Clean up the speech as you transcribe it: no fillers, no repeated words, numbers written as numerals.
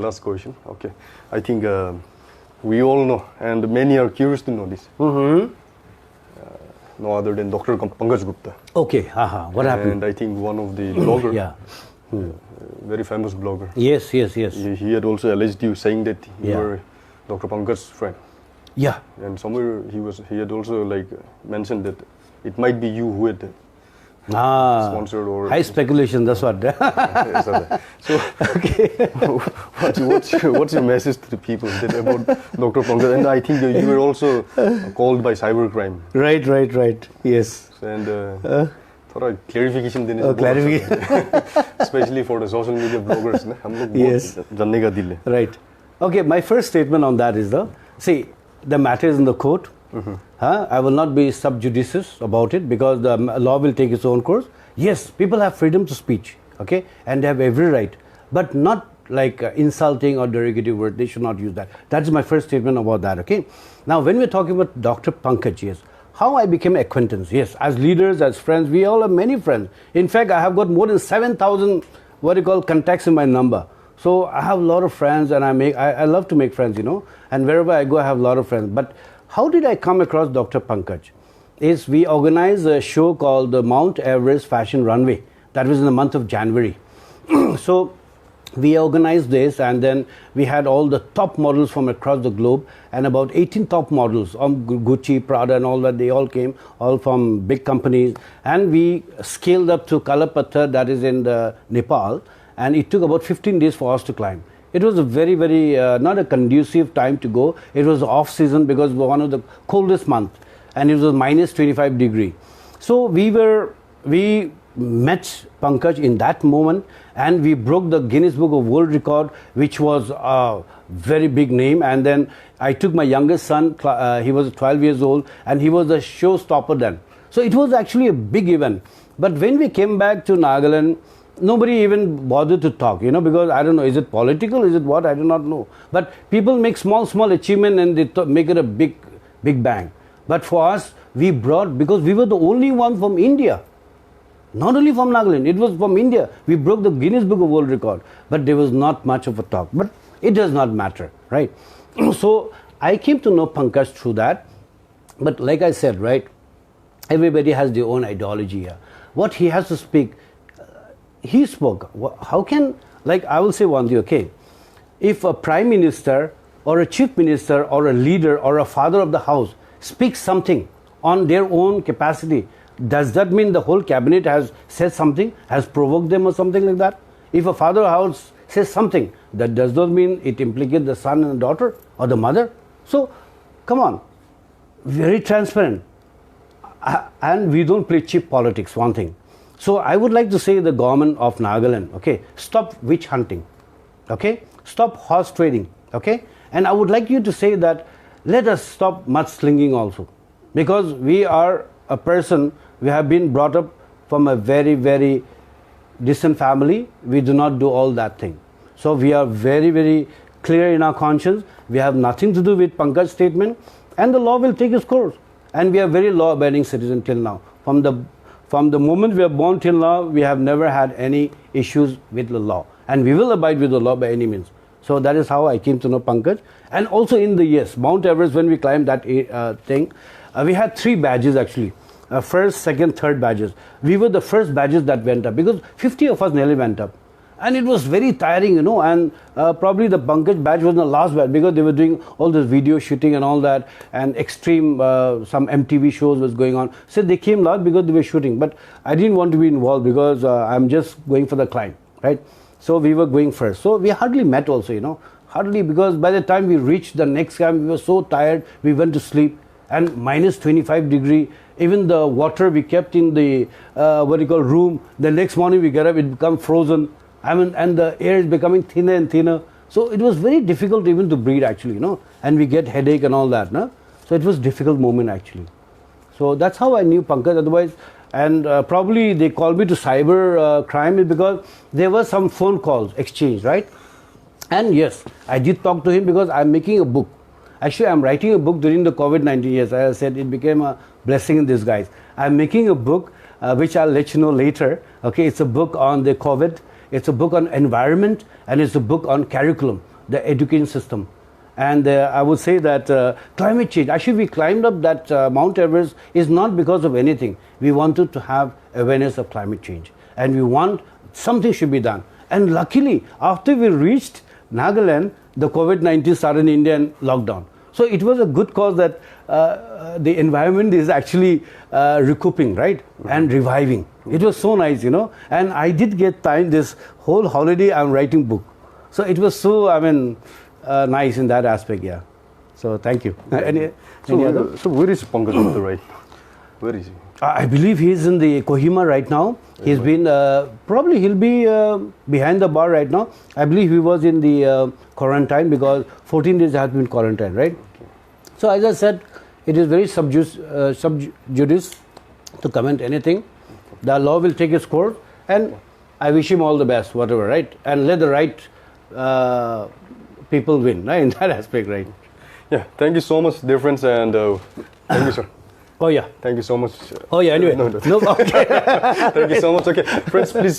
Last question. Okay. I think we all know, and many are curious to know this. No other than Dr. Pankaj Gupta. Okay. What happened? And I think one of the bloggers. Yeah. Very famous blogger. Yes. He had also alleged you saying that you were Dr. Pankaj's friend. Yeah. And somewhere he had also mentioned that it might be you who had sponsored or high speculation. That's what. So okay. what's your message to the people about Dr. Pankaj? And I think you were also called by cybercrime. Right. Yes. And थोड़ा clarification देने especially for the social media bloggers ना हम लोग बहुत जानने का दिल है. Right. Okay. My first statement on that is the matter is in the court. I will not be sub judice about it because the law will take its own course. Yes, people have freedom to speech, okay, and they have every right, but not like insulting or derogatory word. They should not use that. That's my first statement about that, okay. Now, when we're talking about Dr. Pankaj, yes, how I became acquaintance, yes, as leaders, as friends, we all have many friends. In fact, I have got more than 7,000 contacts in my number. So I have a lot of friends, and I love to make friends, and wherever I go, I have a lot of friends. But how did I come across Dr. Pankaj? Is we organized a show called the Mount Everest Fashion Runway. That was in the month of January. So we organized this, and then we had all the top models from across the globe, and about 18 top models on Gucci, Prada, and all that. They all came, all from big companies, and we scaled up to Kalapathar, that is in Nepal, and it took about 15 days for us to climb. It was a very, very not a conducive time to go. It was off season because it was one of the coldest months, and it was minus 25 degrees. So we met Pankaj in that moment, and we broke the Guinness Book of World Record, which was a very big name. And then I took my youngest son, he was 12 years old, and he was the showstopper then. So it was actually a big event. But when we came back to Nagaland, nobody even bothered to talk, because I don't know, is it political, is it what, I do not know. But people make small achievement and they make it a big bang. But for us, we brought, because we were the only one from India, not only from Nagaland, it was from India. We broke the Guinness Book of World Record, but there was not much of a talk. But it does not matter, right? So I came to know Pankaj through that. But like I said, right, everybody has their own ideology here. What he has to speak, he spoke. How can, I will say one thing, okay, if a prime minister or a chief minister or a leader or a father of the house speaks something on their own capacity, does that mean the whole cabinet has said something, has provoked them or something like that? If a father of the house says something, that does not mean it implicates the son and the daughter or the mother. So, come on, very transparent. And we don't play cheap politics, one thing. So I would like to say the government of Nagaland, okay, stop witch hunting, okay, stop horse trading, okay, and I would like you to say that let us stop mudslinging also, because we are a person, we have been brought up from a very, very decent family. We do not do all that thing. So we are very, very clear in our conscience. We have nothing to do with Pankaj's statement, and the law will take its course. And we are very law-abiding citizens till now. From the moment we are born till now, we have never had any issues with the law. And we will abide with the law by any means. So that is how I came to know Pankaj. And also in the Mount Everest, when we climbed that thing, we had 3 badges actually. First, second, third badges. We were the first badges that went up because 50 of us nearly went up. And it was very tiring, and probably the Pankaj badge was the last badge because they were doing all this video shooting and all that, and extreme, some MTV shows was going on. So they came last because they were shooting. But I didn't want to be involved because I'm just going for the climb, right? So we were going first. So we hardly met also, hardly, because by the time we reached the next camp, we were so tired, we went to sleep. And minus 25 degrees, even the water we kept in the, room, the next morning we get up, it became frozen. And the air is becoming thinner and thinner. So it was very difficult even to breathe actually, and we get headache and all that, no? So it was a difficult moment actually. So that's how I knew Pankaj. Otherwise, and probably they called me to cyber crime because there were some phone calls exchanged, right? And yes, I did talk to him because I'm making a book. Actually, I'm writing a book during the COVID-19 years. As I said, it became a blessing in disguise. I'm making a book, which I'll let you know later. Okay, it's a book on the COVID. It's a book on environment, and it's a book on curriculum. the education system. And I would say that climate change, actually we climbed up that Mount Everest is not because of anything. We wanted to have awareness of climate change. And we want something should be done. And luckily, after we reached Nagaland, the COVID-19 started in India and lockdown. So it was a good cause that the environment is actually recouping, right? And reviving. It was so nice, you know. And I did get time this whole holiday I'm writing book. So it was so, I mean, nice in that aspect, yeah. So thank you. Any other? So where is Pankaj Gupta right now? Where is he? I believe he's in the Kohima right now. He's been, probably he'll be behind the bar right now. I believe he was in the quarantine because 14 days has been quarantine, right? Okay. So as I said, it is very sub judice to comment anything. The law will take its course and I wish him all the best, whatever, right? And let the right people win, right? In that aspect, right? Yeah, thank you so much, dear friends, and thank you, sir. Oh yeah. Thank you so much. Oh yeah, anyway. No, okay. thank you so much. Okay, friends, please